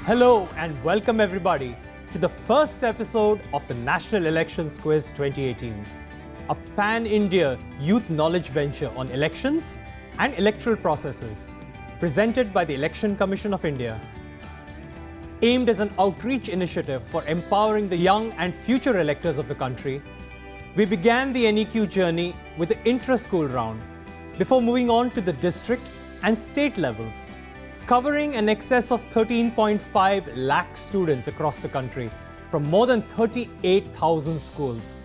Hello and welcome everybody to the first episode of the National Elections Quiz 2018, a pan-India youth knowledge venture on elections and electoral processes, presented by the Election Commission of India. Aimed as an outreach initiative for empowering the young and future electors of the country, we began the NEQ journey with the intra-school round before moving on to the district and state levels, covering an excess of 13.5 lakh students across the country from more than 38,000 schools.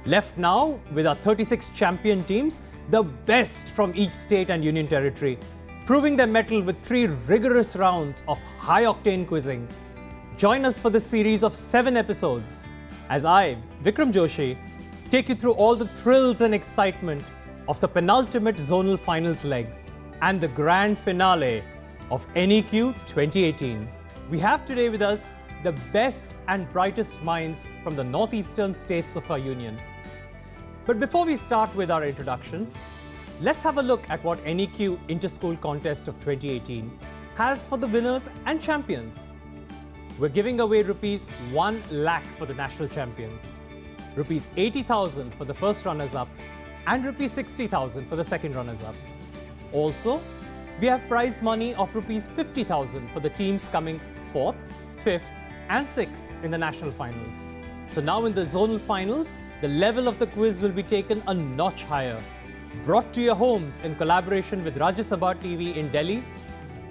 Left now with our 36 champion teams, the best from each state and union territory, proving their mettle with 3 rigorous rounds of high-octane quizzing. Join us for this series of 7 episodes as I, Vikram Joshi, take you through all the thrills and excitement of the penultimate zonal finals leg and the grand finale of NEQ 2018. We have today with us the best and brightest minds from the northeastern states of our union. But before we start with our introduction, let's have a look at what NEQ Inter-School Contest of 2018 has for the winners and champions. We're giving away rupees 1 lakh for the national champions, rupees 80,000 for the first runners-up, and rupees 60,000 for the second runners-up. Also, we have prize money of rupees 50,000 for the teams coming 4th, 5th and 6th in the national finals. So now in the zonal finals, the level of the quiz will be taken a notch higher. Brought to your homes in collaboration with Rajya Sabha TV in Delhi.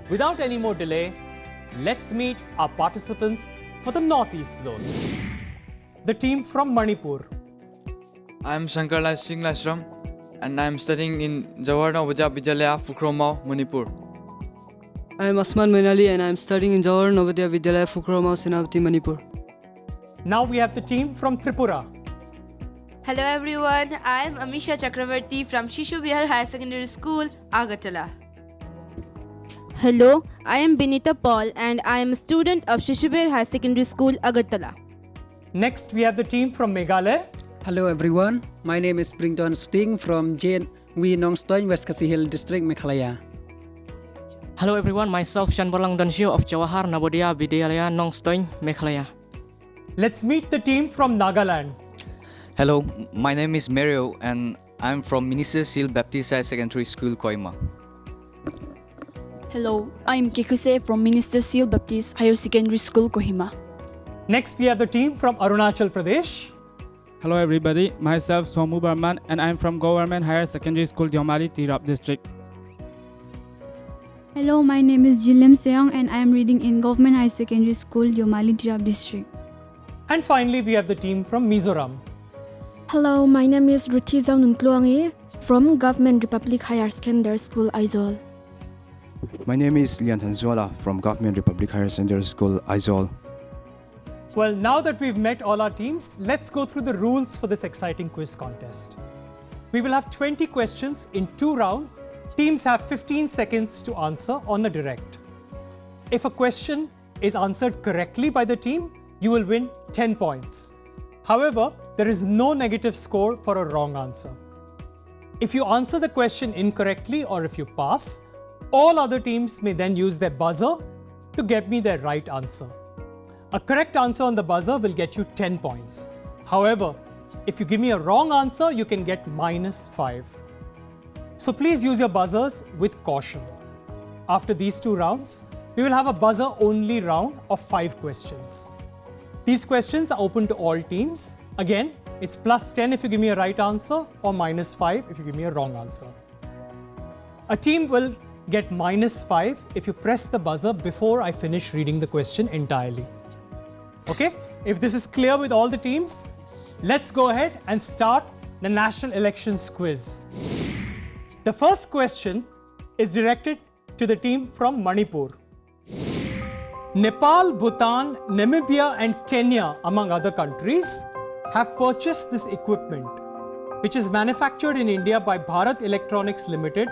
Without any more delay, let's meet our participants for the Northeast Zone. The team from Manipur. I am Shankarlal Singh Lasram and I am studying in Jawahar Navodaya Vidyalaya, Fukromau, Manipur. I am Asman Menali and I am studying in Jawahar Navodaya Vidyalaya, Fukromau, Senapati, Manipur. Now we have the team from Tripura. Hello everyone, I am Amisha Chakravarti from Shishu Vihar Higher Secondary School, Agartala. Hello, I am Binita Paul and I am a student of Shishu Vihar High Secondary School, Agartala. Next we have the team from Meghalaya. Hello everyone, my name is Brington Sting from JNV Nongstoin, West Khasi Hill District, Meghalaya. Hello everyone, myself Shanbalang Dansio of Jawahar Navodaya Vidyalaya, Nongstoin, Meghalaya. Let's meet the team from Nagaland. Hello, my name is Mario and I'm from Minister Seal Baptist High Secondary School, Kohima. Hello, I'm Kekuse from Minister Seal Baptist Higher Secondary School, Kohima. Next we have the team from Arunachal Pradesh. Hello everybody, myself Somu Barman and I'm from Government Higher Secondary School, Diomali, Tirap District. Hello, my name is Jilem Seong and I am reading in Government High Secondary School, Diomali, Tirap District. And finally we have the team from Mizoram. Hello, my name is Ruthizang Nuntluangi from Government Republic Higher Secondary School, Aizawl. My name is Lian Tanzuala from Government Republic Higher Secondary School, Aizawl. Well, now that we've met all our teams, let's go through the rules for this exciting quiz contest. We will have 20 questions in 2 rounds. Teams have 15 seconds to answer on a direct. If a question is answered correctly by the team, you will win 10 points. However, there is no negative score for a wrong answer. If you answer the question incorrectly or if you pass, all other teams may then use their buzzer to get me their right answer. A correct answer on the buzzer will get you 10 points. However, if you give me a wrong answer, you can get -5. So please use your buzzers with caution. After these 2 rounds, we will have a buzzer-only round of 5 questions. These questions are open to all teams. Again, it's +10 if you give me a right answer or -5 if you give me a wrong answer. A team will get -5 if you press the buzzer before I finish reading the question entirely. Okay, if this is clear with all the teams, let's go ahead and start the National Elections Quiz. The first question is directed to the team from Manipur. Nepal, Bhutan, Namibia and Kenya, among other countries, have purchased this equipment, which is manufactured in India by Bharat Electronics Limited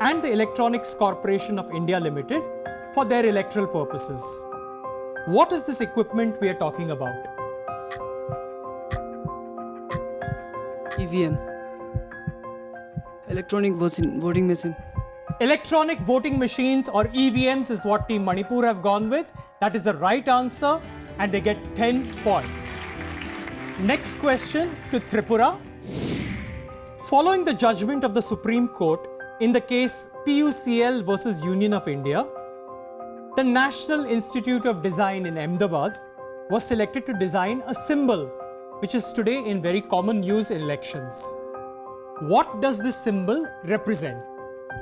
and the Electronics Corporation of India Limited for their electoral purposes. What is this equipment we are talking about? EVM, Electronic Voting Machine. Electronic voting machines or EVMs is what Team Manipur have gone with. That is the right answer and they get 10 points. Next question to Tripura. Following the judgment of the Supreme Court in the case PUCL versus Union of India, the National Institute of Design in Ahmedabad was selected to design a symbol which is today in very common use in elections. What does this symbol represent?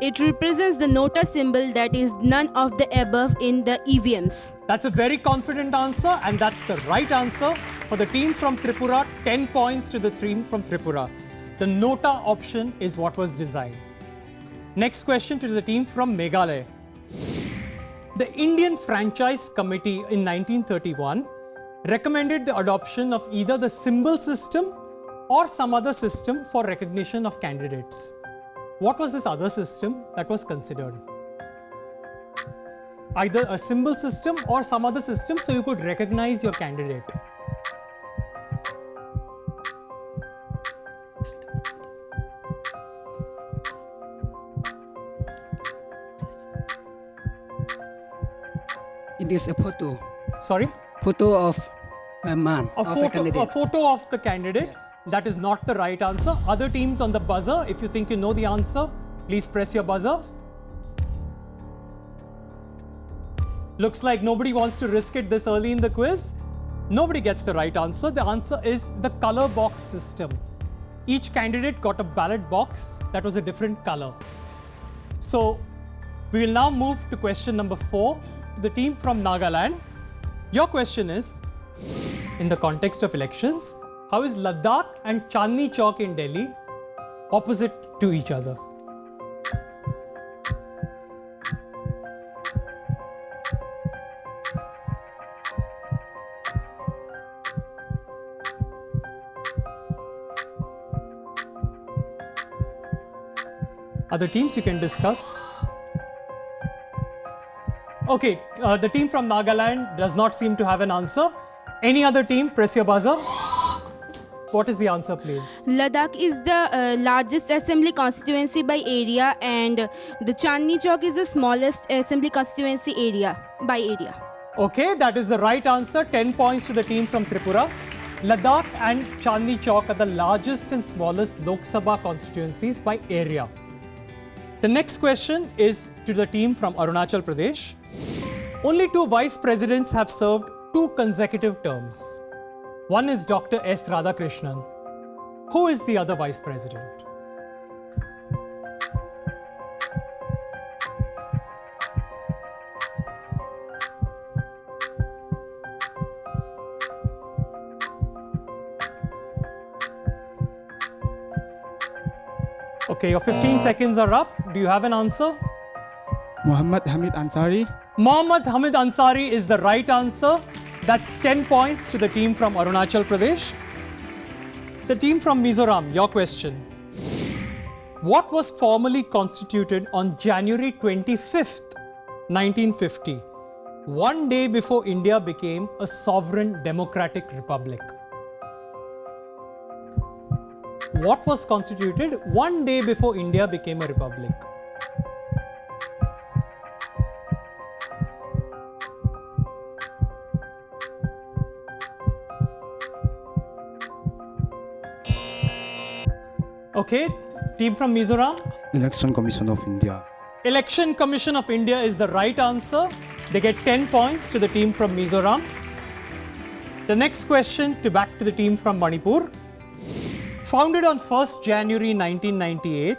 It represents the nota symbol that is none of the above in the EVMs. That's a very confident answer and that's the right answer for the team from Tripura. 10 points to the team from Tripura. The nota option is what was designed. Next question to the team from Meghalaya. The Indian Franchise Committee in 1931 recommended the adoption of either the symbol system or some other system for recognition of candidates. What was this other system that was considered? Either a symbol system or some other system so you could recognize your candidate. It is a photo. Sorry? Photo of a man, a photo of the candidate. Yes. That is not the right answer. Other teams on the buzzer, if you think you know the answer, please press your buzzers. Looks like nobody wants to risk it this early in the quiz. Nobody gets the right answer. The answer is the color box system. Each candidate got a ballot box that was a different color. So we will now move to question number 4. The team from Nagaland. Your question is, in the context of elections, how is Ladakh and Chandni Chowk in Delhi opposite to each other? Other teams you can discuss. Okay, the team from Nagaland does not seem to have an answer. Any other team, press your buzzer. What is the answer, please? Ladakh is the largest assembly constituency by area and the Chandni Chowk is the smallest assembly constituency by area. Okay, that is the right answer. 10 points to the team from Tripura. Ladakh and Chandni Chowk are the largest and smallest Lok Sabha constituencies by area. The next question is to the team from Arunachal Pradesh. Only 2 vice presidents have served 2 consecutive terms. One is Dr. S. Radhakrishnan. Who is the other vice president? Okay, your 15 seconds are up. Do you have an answer? Muhammad Hamid Ansari. Muhammad Hamid Ansari is the right answer. That's 10 points to the team from Arunachal Pradesh. The team from Mizoram, your question. What was formally constituted on January 25th, 1950, one day before India became a sovereign democratic republic? What was constituted one day before India became a republic? Okay, team from Mizoram. Election Commission of India. Election Commission of India is the right answer. They get 10 points to the team from Mizoram. The next question back to the team from Manipur. Founded on 1st January 1998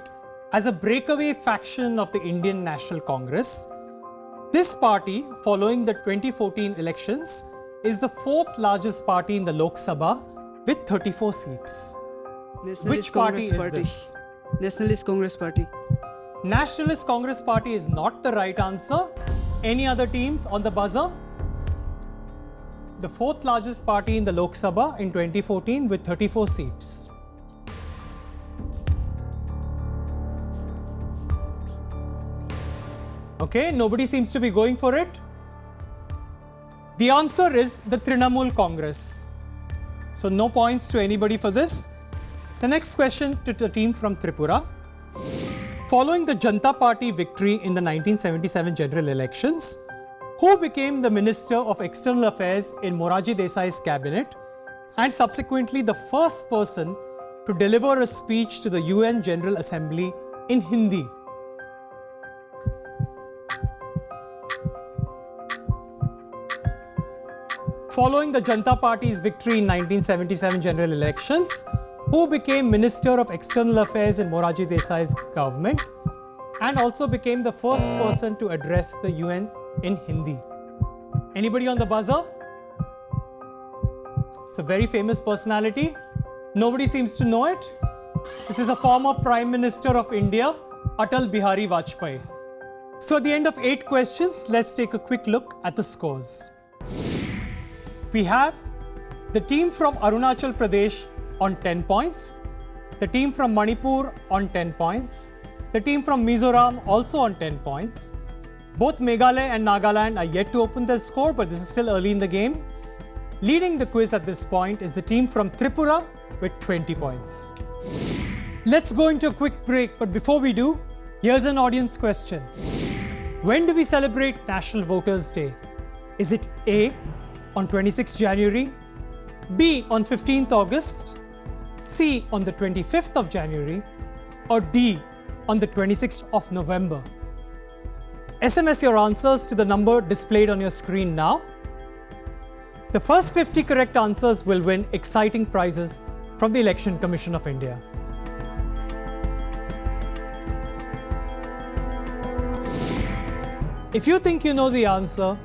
as a breakaway faction of the Indian National Congress, this party, following the 2014 elections, is the 4th largest party in the Lok Sabha with 34 seats. Which party is this? Nationalist Congress Party. Nationalist Congress Party is not the right answer. Any other teams on the buzzer? The 4th largest party in the Lok Sabha in 2014 with 34 seats. Okay, nobody seems to be going for it. The answer is the Trinamool Congress. So no points to anybody for this. The next question to the team from Tripura. Following the Janata Party victory in the 1977 general elections, who became the Minister of External Affairs in Morarji Desai's cabinet and subsequently the first person to deliver a speech to the UN General Assembly in Hindi? Following the Janata Party's victory in 1977 general elections, who became Minister of External Affairs in Morarji Desai's government and also became the first person to address the UN in Hindi? Anybody on the buzzer? It's a very famous personality. Nobody seems to know it. This is a former Prime Minister of India, Atal Bihari Vajpayee. So at the end of 8 questions, let's take a quick look at the scores. We have the team from Arunachal Pradesh on 10 points, the team from Manipur on 10 points, the team from Mizoram also on 10 points. Both Meghalaya and Nagaland are yet to open their score, but this is still early in the game. Leading the quiz at this point is the team from Tripura with 20 points. Let's go into a quick break, but before we do, here's an audience question. When do we celebrate National Voters' Day? Is it A, on 26th January, B, on 15th August, C, on the 25th of January, or D, on the 26th of November? SMS your answers to the number displayed on your screen now. The first 50 correct answers will win exciting prizes from the Election Commission of India. If you think you know the answer,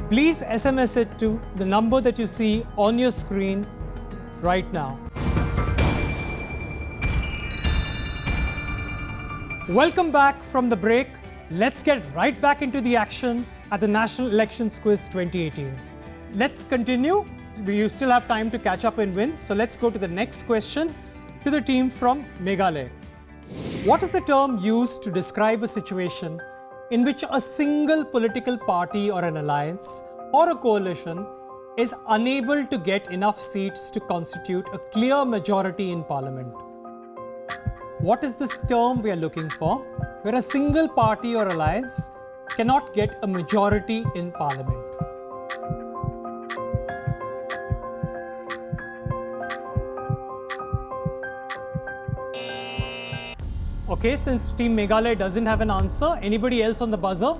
please SMS it to the number that you see on your screen right now. Welcome back from the break. Let's get right back into the action at the National Elections Quiz 2018. Let's continue. You still have time to catch up and win. So let's go to the next question to the team from Meghalaya. What is the term used to describe a situation in which a single political party or an alliance or a coalition is unable to get enough seats to constitute a clear majority in parliament? What is this term we are looking for, where a single party or alliance cannot get a majority in parliament? Okay, since Team Meghalaya doesn't have an answer, anybody else on the buzzer?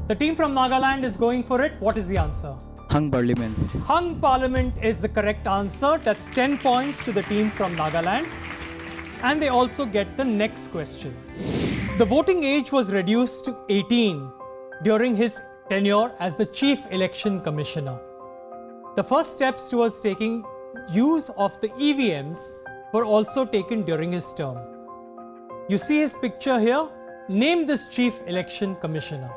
The team from Nagaland is going for it. What is the answer? Hung Parliament. Hung Parliament is the correct answer. That's 10 points to the team from Nagaland. And they also get the next question. The voting age was reduced to 18 during his tenure as the Chief Election Commissioner. The first steps towards taking use of the EVMs were also taken during his term. You see his picture here. Name this Chief Election Commissioner.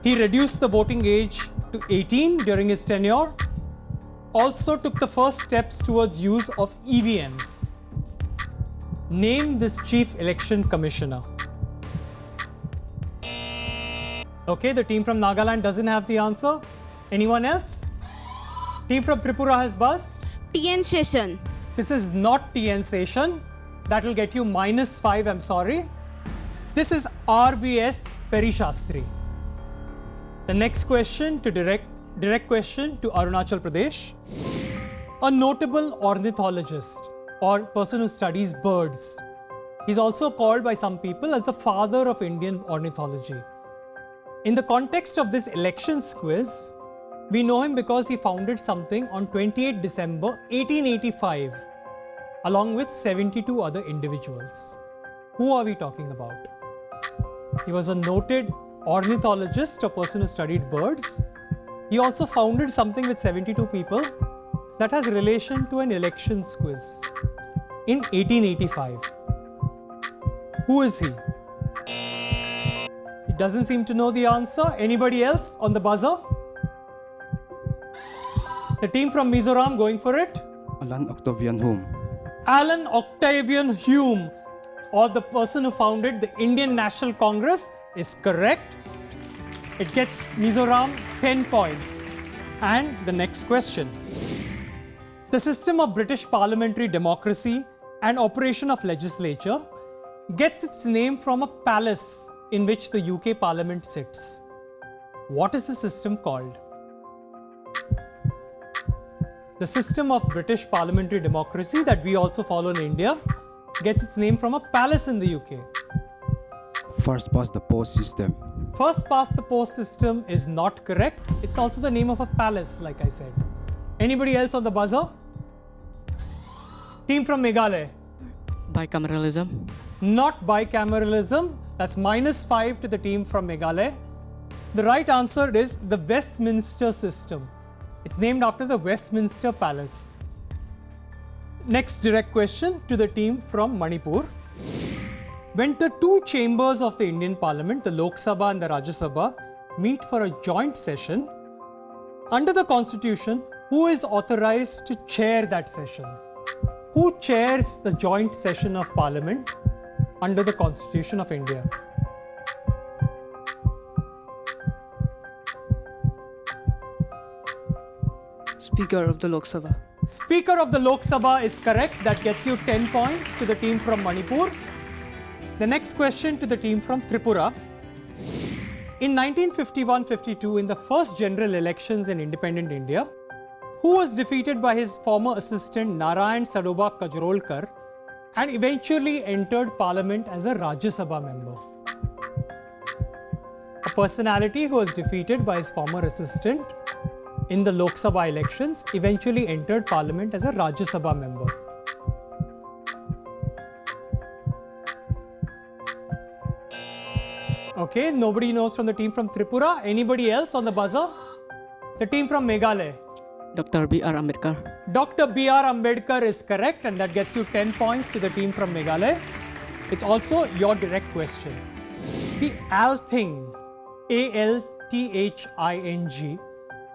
He reduced the voting age to 18 during his tenure. Also took the first steps towards use of EVMs. Name this Chief Election Commissioner. Okay, the team from Nagaland doesn't have the answer. Anyone else? Team from Tripura has buzzed. TN Session. This is not TN Session. That will get you -5, I'm sorry. This is RBS Perishastri. The next question, direct question to Arunachal Pradesh. A notable ornithologist or person who studies birds. He's also called by some people as the father of Indian ornithology. In the context of this elections quiz, we know him because he founded something on 28 December 1885, along with 72 other individuals. Who are we talking about? He was a noted ornithologist, a person who studied birds. He also founded something with 72 people that has relation to an elections quiz in 1885. Who is he? He doesn't seem to know the answer. Anybody else on the buzzer? The team from Mizoram going for it? Alan Octavian Hume. Alan Octavian Hume, or the person who founded the Indian National Congress, is correct. It gets Mizoram 10 points. And the next question. The system of British parliamentary democracy and operation of legislature gets its name from a palace in which the UK Parliament sits. What is the system called? The system of British parliamentary democracy that we also follow in India gets its name from a palace in the UK. First past the post system. First past the post system is not correct. It's also the name of a palace, like I said. Anybody else on the buzzer? Team from Meghalaya. Bicameralism. Not bicameralism. That's -5 to the team from Meghalaya. The right answer is the Westminster system. It's named after the Westminster Palace. Next direct question to the team from Manipur. When the two chambers of the Indian Parliament, the Lok Sabha and the Rajya Sabha, meet for a joint session, under the Constitution, who is authorized to chair that session? Who chairs the joint session of Parliament under the Constitution of India? Speaker of the Lok Sabha. Speaker of the Lok Sabha is correct. That gets you 10 points to the team from Manipur. The next question to the team from Tripura. In 1951-52, in the first general elections in independent India, who was defeated by his former assistant Narayan Sadoba Kajrolkar and eventually entered Parliament as a Rajya Sabha member? A personality who was defeated by his former assistant in the Lok Sabha elections eventually entered Parliament as a Rajya Sabha member. Okay, nobody knows from the team from Tripura. Anybody else on the buzzer? The team from Meghalaya. Dr. B.R. Ambedkar. Dr. B.R. Ambedkar is correct, and that gets you 10 points to the team from Meghalaya. It's also your direct question. The Althing, A-L-T-H-I-N-G,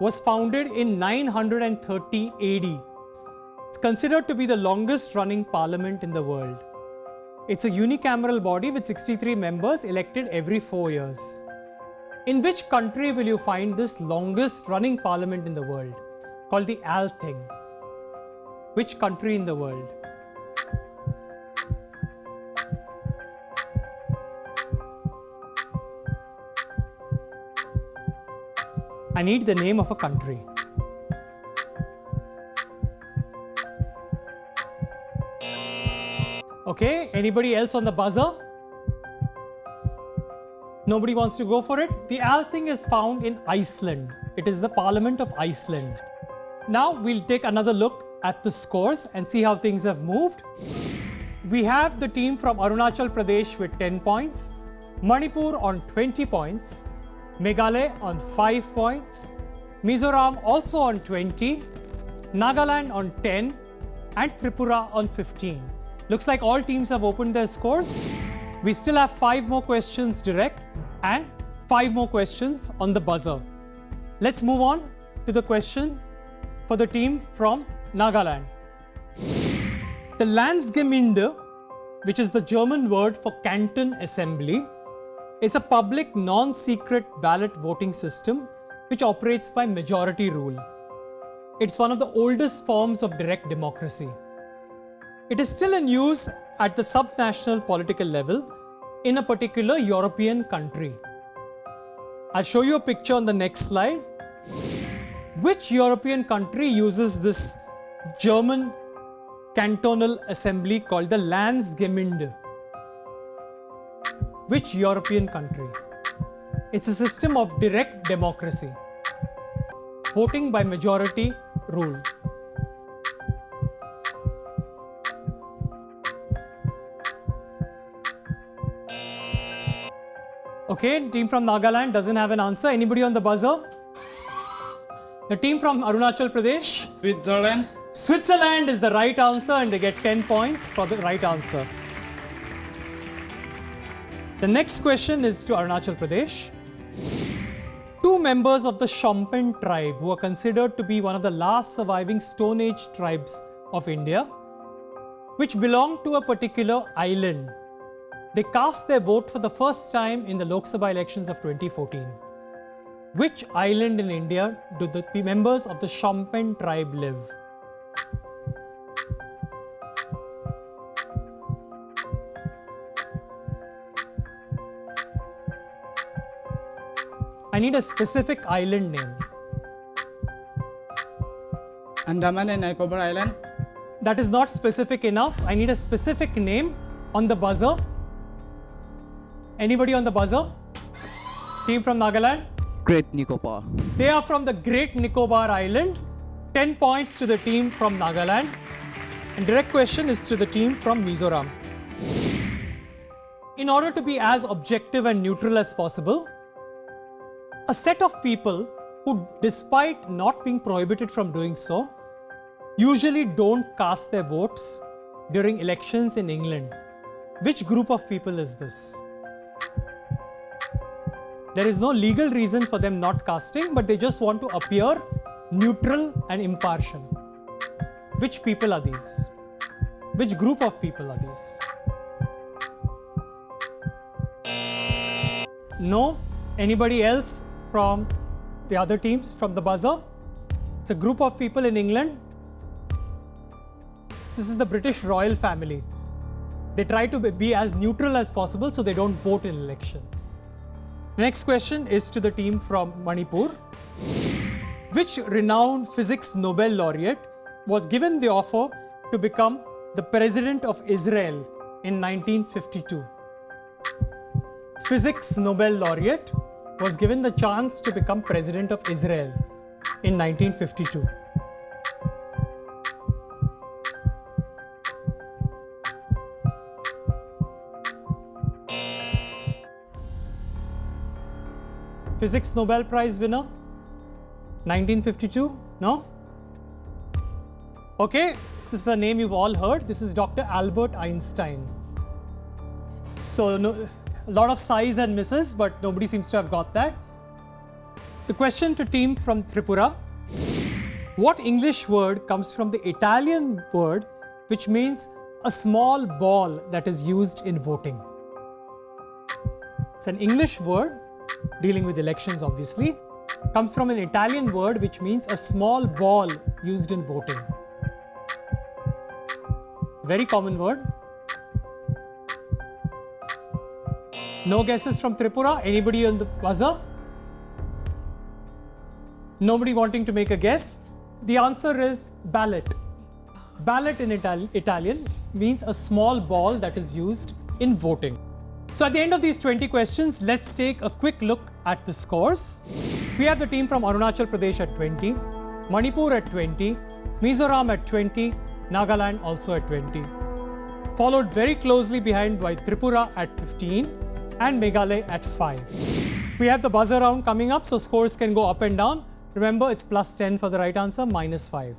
was founded in 930 AD. It's considered to be the longest running parliament in the world. It's a unicameral body with 63 members elected every 4 years. In which country will you find this longest running parliament in the world, called the Althing? Which country in the world? I need the name of a country. Okay, anybody else on the buzzer? Nobody wants to go for it? The Althing is found in Iceland. It is the Parliament of Iceland. Now we'll take another look at the scores and see how things have moved. We have the team from Arunachal Pradesh with 10 points, Manipur on 20 points, Meghalaya on 5 points, Mizoram also on 20, Nagaland on 10, and Tripura on 15. Looks like all teams have opened their scores. We still have 5 more questions direct and 5 more questions on the buzzer. Let's move on to the question for the team from Nagaland. The Landsgemeinde, which is the German word for canton assembly, is a public non-secret ballot voting system which operates by majority rule. It's one of the oldest forms of direct democracy. It is still in use at the subnational political level in a particular European country. I'll show you a picture on the next slide. Which European country uses this German cantonal assembly called the Landsgemeinde? Which European country? It's a system of direct democracy, voting by majority rule. Okay, team from Nagaland doesn't have an answer. Anybody on the buzzer? The team from Arunachal Pradesh? Switzerland. Switzerland is the right answer and they get 10 points for the right answer. The next question is to Arunachal Pradesh. 2 members of the Champan tribe, who are considered to be one of the last surviving Stone Age tribes of India, which belong to a particular island, they cast their vote for the first time in the Lok Sabha elections of 2014. Which island in India do the members of the Champan tribe live? I need a specific island name. Andaman and Nicobar Island. That is not specific enough. I need a specific name on the buzzer. Anybody on the buzzer? Team from Nagaland? Great Nicobar. They are from the Great Nicobar Island. 10 points to the team from Nagaland. And direct question is to the team from Mizoram. In order to be as objective and neutral as possible, a set of people who, despite not being prohibited from doing so, usually don't cast their votes during elections in England. Which group of people is this? There is no legal reason for them not casting, but they just want to appear neutral and impartial. Which people are these? Which group of people are these? No? Anybody else from the other teams from the buzzer? It's a group of people in England. This is the British royal family. They try to be as neutral as possible so they don't vote in elections. The next question is to the team from Manipur. Which renowned physics Nobel laureate was given the offer to become the President of Israel in 1952? Physics Nobel laureate was given the chance to become President of Israel in 1952. Physics Nobel Prize winner? 1952? No? Okay, this is a name you've all heard. This is Dr. Albert Einstein. So, a lot of sighs and misses, but nobody seems to have got that. The question to team from Tripura. What English word comes from the Italian word which means a small ball that is used in voting? It's an English word dealing with elections, obviously. Comes from an Italian word which means a small ball used in voting. Very common word. No guesses from Tripura? Anybody on the buzzer? Nobody wanting to make a guess? The answer is ballot. Ballot in Italian means a small ball that is used in voting. So at the end of these 20 questions, let's take a quick look at the scores. We have the team from Arunachal Pradesh at 20, Manipur at 20, Mizoram at 20, Nagaland also at 20. Followed very closely behind by Tripura at 15 and Meghalaya at 5. We have the buzzer round coming up, so scores can go up and down. Remember, it's plus 10 for the right answer, minus 5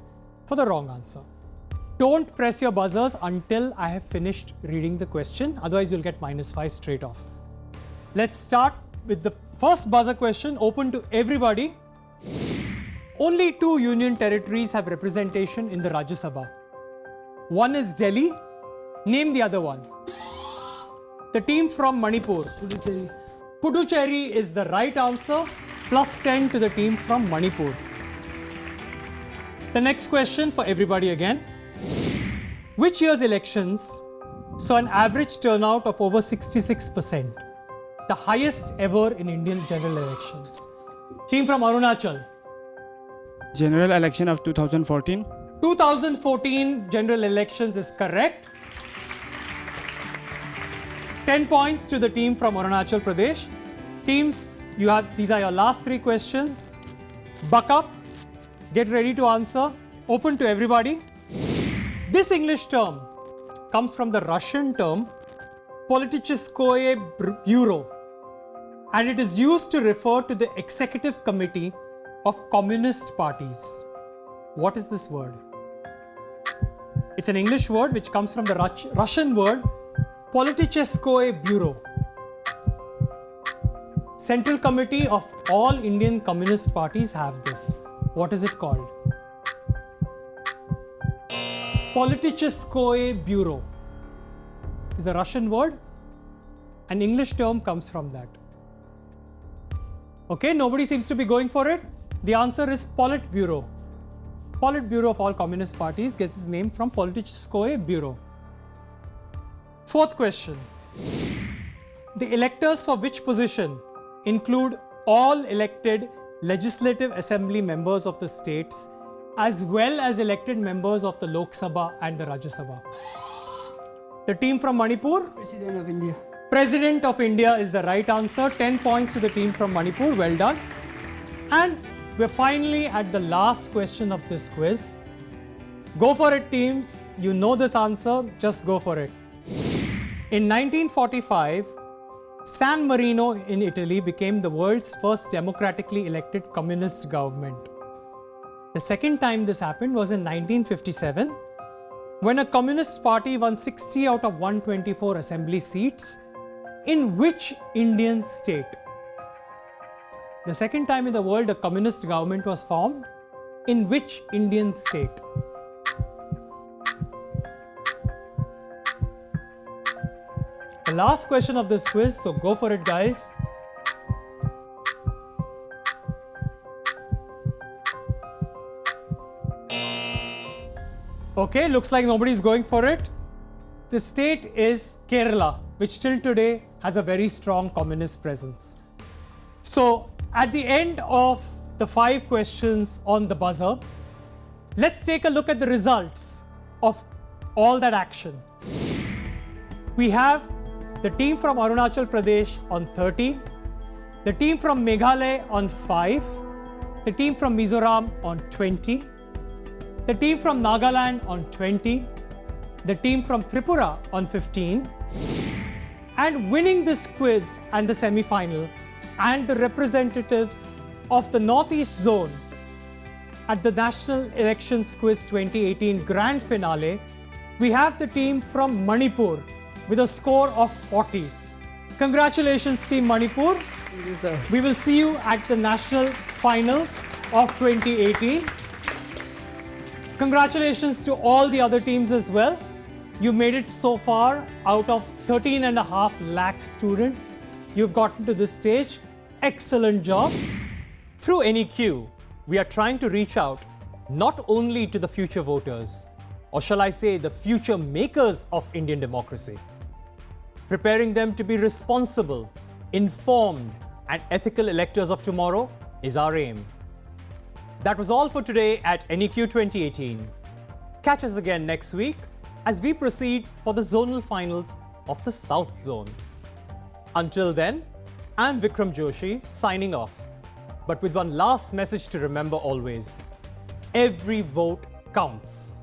for the wrong answer. Don't press your buzzers until I have finished reading the question, otherwise you'll get minus 5 straight off. Let's start with the first buzzer question, open to everybody. Only 2 union territories have representation in the Rajya Sabha. One is Delhi. Name the other one. The team from Manipur. Puducherry. Puducherry is the right answer. Plus 10 to the team from Manipur. The next question for everybody again. Which year's elections saw an average turnout of over 66%? The highest ever in Indian general elections. Team from Arunachal. General election of 2014. 2014 general elections is correct. 10 points to the team from Arunachal Pradesh. Teams, these are your last 3 questions. Buck up. Get ready to answer. Open to everybody. This English term comes from the Russian term Politicheskoye Bureau, and it is used to refer to the executive committee of communist parties. What is this word? It's an English word which comes from the Russian word Politicheskoye Bureau. Central Committee of all Indian communist parties have this. What is it called? Politicheskoye Bureau is the Russian word. An English term comes from that. Okay, nobody seems to be going for it. The answer is Politburo. Politburo of all communist parties gets its name from Politicheskoye Bureau. Fourth question. The electors for which position include all elected Legislative Assembly members of the states, as well as elected members of the Lok Sabha and the Rajya Sabha. The team from Manipur? President of India. President of India is the right answer. 10 points to the team from Manipur. Well done. And we're finally at the last question of this quiz. Go for it, teams. You know this answer. Just go for it. In 1945, San Marino in Italy became the world's first democratically elected communist government. The second time this happened was in 1957, when a communist party won 60 out of 124 assembly seats. In which Indian state? The second time in the world a communist government was formed. In which Indian state? The last question of this quiz, so go for it, guys. Okay, looks like nobody's going for it. The state is Kerala, which till today has a very strong communist presence. So, at the end of the 5 questions on the buzzer, let's take a look at the results of all that action. We have the team from Arunachal Pradesh on 30, the team from Meghalaya on 5, the team from Mizoram on 20, the team from Nagaland on 20, the team from Tripura on 15, and winning this quiz and the semi-final, and the representatives of the Northeast Zone at the National Elections Quiz 2018 Grand Finale, we have the team from Manipur with a score of 40. Congratulations, Team Manipur. Thank you, sir. We will see you at the National Finals of 2018. Congratulations to all the other teams as well. You made it so far. Out of 13.5 lakh students, you've gotten to this stage. Excellent job. Through NEQ, we are trying to reach out not only to the future voters, or shall I say the future makers of Indian democracy. Preparing them to be responsible, informed, and ethical electors of tomorrow is our aim. That was all for today at NEQ 2018. Catch us again next week as we proceed for the zonal finals of the South Zone. Until then, I'm Vikram Joshi signing off, but with one last message to remember always. Every vote counts.